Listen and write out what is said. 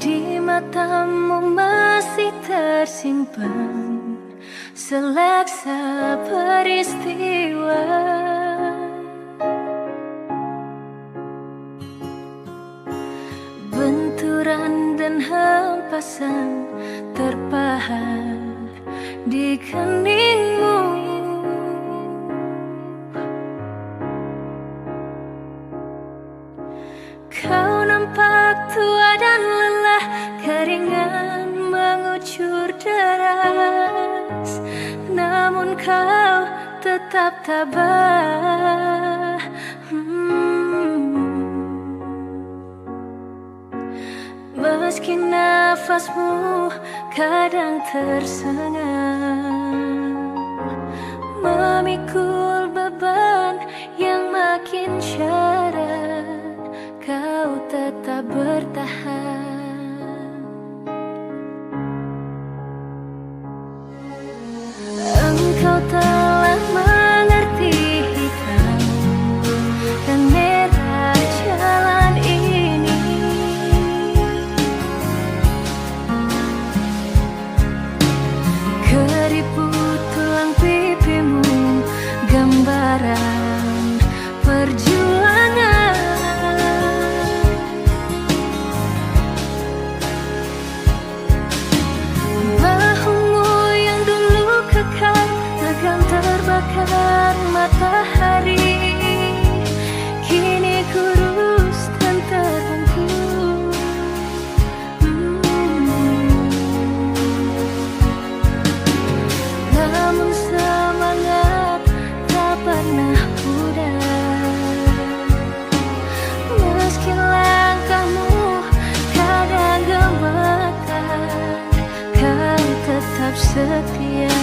Di matamu masih tersimpan seleksa peristiwa, benturan dan hempasan terpahat di keningmu. Kau nampak tua dan lelah, keringat mengucur deras, namun kau tetap tabah. Meski nafasmu kadang tersengal, memikul beban yang makin syarat, kau tetap bertahan. Engkau telah mengerti hitam dan merah jalan ini. Keriput tulang pipimu gambaran perjuangan. Terbakar matahari, kini kurus dan terbungkus. Namun semangat tak pernah pudar, meski langkahmu kadang gemetar, kau tetap setia.